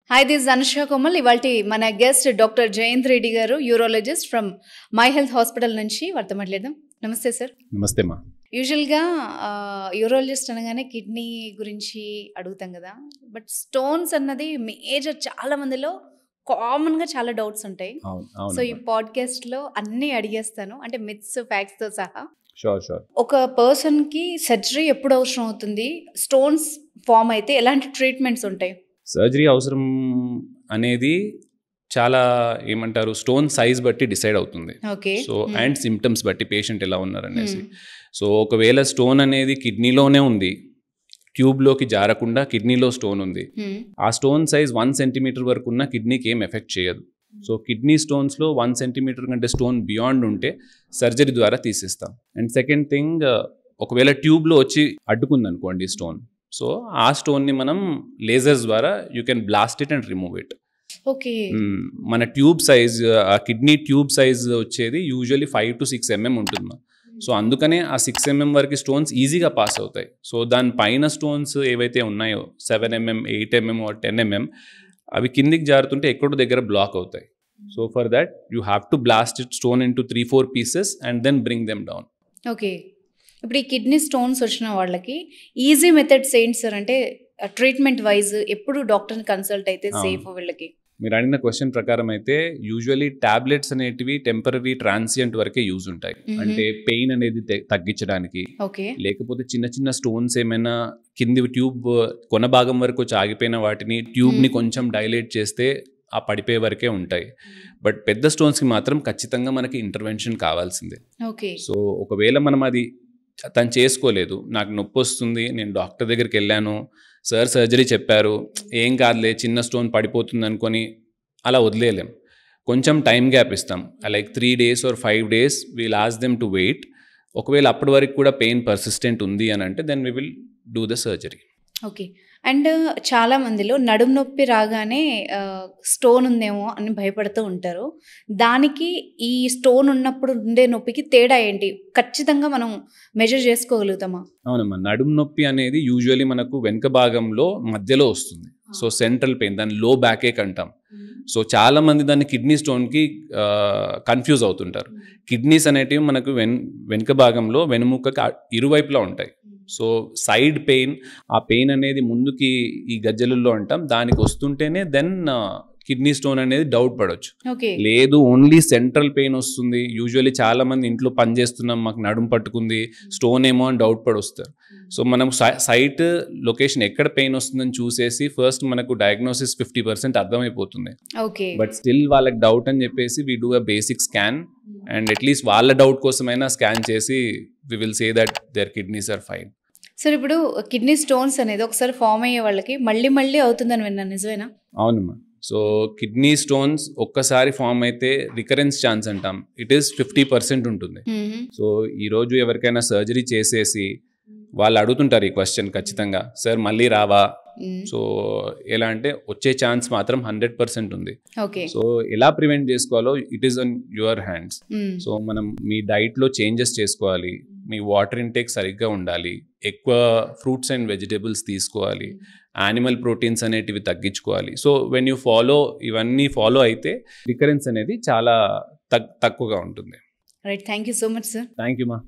Hi, this is Anusha Komal. ఇవాల్టి మన guest doctor Jayant Reddy గారు, యూరోలజిస్ట్ ఫ్రమ్ మై హెల్త్ హాస్పిటల్ నుంచి వారితో మాట్లాడదాం. నమస్తే సార్. నమస్తే మా. యూజువల్గా యూరోలజిస్ట్ అనగానే కిడ్నీ గురించి అడుగుతాం కదా, బట్ స్టోన్స్ అన్నది మేజర్ చాలా మందిలో కామన్గా చాలా డౌట్స్ ఉంటాయి. సో ఈ పాడ్కాస్ట్లో అన్నీ అడిగేస్తాను, అంటే మిత్స్ ఫ్యాక్ట్స్తో సహా. ఒక పర్సన్కి సర్జరీ ఎప్పుడు అవసరం అవుతుంది, స్టోన్స్ ఫామ్ అయితే ఎలాంటి ట్రీట్మెంట్స్ ఉంటాయి? సర్జరీ అవసరం అనేది చాలా ఏమంటారు, స్టోన్ సైజ్ బట్టి డిసైడ్ అవుతుంది. సో అండ్ సిమ్టమ్స్ బట్టి పేషెంట్ ఎలా ఉన్నారు అనేసి. సో ఒకవేళ స్టోన్ అనేది కిడ్నీలోనే ఉంది, ట్యూబ్లోకి జారకుండా కిడ్నీలో స్టోన్ ఉంది, ఆ స్టోన్ సైజ్ 1 సెంటీమీటర్ వరకు ఉన్న కిడ్నీకి ఏం ఎఫెక్ట్ చేయదు. సో కిడ్నీ స్టోన్స్లో 1 సెంటీమీటర్ కంటే స్టోన్ బియాండ్ ఉంటే సర్జరీ ద్వారా తీసేస్తాం. అండ్ సెకండ్ థింగ్, ఒకవేళ ట్యూబ్లో వచ్చి అడ్డుకుంది అనుకోండి స్టోన్, సో ఆ స్టోన్ని మనం లేజర్స్ ద్వారా you can blast it and remove it. Okay. మన ట్యూబ్ సైజ్, ఆ కిడ్నీ ట్యూబ్ సైజ్ వచ్చేది యూజువల్లీ 5 to 6 mm ఉంటుంది. సో అందుకనే ఆ 6 mm వరకు స్టోన్స్ ఈజీగా పాస్ అవుతాయి. సో దాని పైన స్టోన్స్ ఏవైతే ఉన్నాయో 7 mm, 8 mm or 10 mm, అవి కిందికి జారుతుంటే ఎక్కడో దగ్గర బ్లాక్ అవుతాయి. So for that you have to blast it stone into 3-4 pieces and then bring them down. Okay. ఇప్పుడు ఈ కిడ్నీ స్టోన్స్ వచ్చిన వాళ్ళకి ఈజీ మెథడ్స్ ఏంటి సార్? అంటే ట్రీట్మెంట్ వైజ్ ఎప్పుడు డాక్టర్ని కన్సల్ట్ అయితే సేఫ్ వీళ్ళకి? మీరు అడిగిన క్వశ్చన్ ప్రకారం అయితే యూజువల్లీ టాబ్లెట్స్ అనేటివి టెంపరీ ట్రాన్సియంట్ వరకే యూజ్ ఉంటాయి. అంటే పెయిన్ అనేది తగ్గించడానికి, లేకపోతే చిన్న చిన్న స్టోన్స్ ఏమైనా కింది ట్యూబ్ కొన భాగం వరకు వచ్చి ఆగిపోయిన వాటిని ట్యూబ్ని కొంచెం డైలేట్ చేస్తే ఆ పడిపోయే వరకే ఉంటాయి. బట్ పెద్ద స్టోన్స్కి మాత్రం ఖచ్చితంగా మనకి ఇంటర్వెన్షన్ కావాల్సిందే. సో ఒకవేళ మనం అది తను చేసుకోలేదు, నాకు నొప్పి వస్తుంది, నేను డాక్టర్ దగ్గరికి వెళ్ళాను, సార్ సర్జరీ చెప్పారు, ఏం కాదులే చిన్న స్టోన్ పడిపోతుంది అనుకొని అలా వదిలేయలేం. కొంచెం టైం గ్యాప్ ఇస్తాం, like 3 days or 5 days we'll ask them to wait. ఒకవేళ అప్పటి వరకు కూడా పెయిన్ పర్సిస్టెంట్ ఉంది అని అంటే then we will do the surgery. Okay. And చాలా మందిలో నడుము నొప్పి రాగానే స్టోన్ ఉందేమో అని భయపడుతూ ఉంటారు. దానికి ఈ స్టోన్ ఉన్నప్పుడు ఉండే నొప్పికి తేడా ఏంటి? ఖచ్చితంగా మనం మెజర్ చేసుకోగలుగుతామా? అవునమ్మా, నడుము నొప్పి అనేది యూజువల్లీ మనకు వెనుక భాగంలో మధ్యలో వస్తుంది. సో సెంట్రల్ పెయిన్, దాన్ని లో బ్యాక్ ఏక్ అంటాం. సో చాలా మంది దాన్ని కిడ్నీ స్టోన్కి కన్ఫ్యూజ్ అవుతుంటారు. కిడ్నీస్ అనేటివి మనకు వెనుక భాగంలో వెనుముకకి ఇరువైపులా ఉంటాయి. సో సైడ్ పెయిన్, ఆ పెయిన్ అనేది ముందుకి ఈ గజ్జలలో అంటాం, దానికి వస్తుంటేనే దెన్ కిడ్నీ స్టోన్ అనేది డౌట్ పడవచ్చు. లేదు ఓన్లీ సెంట్రల్ పెయిన్ వస్తుంది, యూజువల్లీ చాలా మంది ఇంట్లో పని చేస్తున్నాం, మాకు నడుము పట్టుకుంది, స్టోన్ ఏమో అని డౌట్ పడొస్తారు. సో మనం సైట్ లొకేషన్ ఎక్కడ పెయిన్ వస్తుందని చూసేసి ఫస్ట్ మనకు డయాగ్నోసిస్ 50% అర్థమైపోతుంది. బట్ స్టిల్ వాళ్ళకి డౌట్ అని చెప్పేసి we do a basic scan and at least వాళ్ళ డౌట్ కోసమైనా స్కాన్ చేసి we will say that there kidneys are fine. Sir, ఇప్పుడు కిడ్నీ స్టోన్స్ అనేది ఒకసారి ఫామ్ అయ్యే వాళ్ళకి మళ్ళీ మళ్ళీ అవుతుందని విన్నాను, నిజమేనా? అవునమ్మా. సో కిడ్నీ స్టోన్స్ ఒక్కసారి ఫామ్ అయితే రికరెన్స్ ఛాన్స్ అంటాం, ఇట్ ఈస్ 50% ఉంటుంది. సో ఈరోజు ఎవరికైనా సర్జరీ చేసేసి వాళ్ళు అడుగుతుంటారు ఈ క్వశ్చన్ ఖచ్చితంగా, సార్ మళ్ళీ రావా? సో ఎలా అంటే వచ్చే ఛాన్స్ మాత్రం 100% ఉంది. సో ఎలా ప్రివెంట్ చేసుకోవాలో it is on your hands. So మనం మీ డైట్లో చేంజెస్ చేసుకోవాలి, మీ వాటర్ ఇంటేక్ సరిగ్గా ఉండాలి, ఎక్కువ ఫ్రూట్స్ అండ్ వెజిటేబుల్స్ తీసుకోవాలి, యానిమల్ ప్రోటీన్స్ అనేటివి తగ్గించుకోవాలి. సో వెన్ యూ ఇవన్నీ ఫాలో అయితే రికరెన్స్ అనేది చాలా తక్కువగా ఉంటుంది. Right, thank you so much sir. Thank you మా.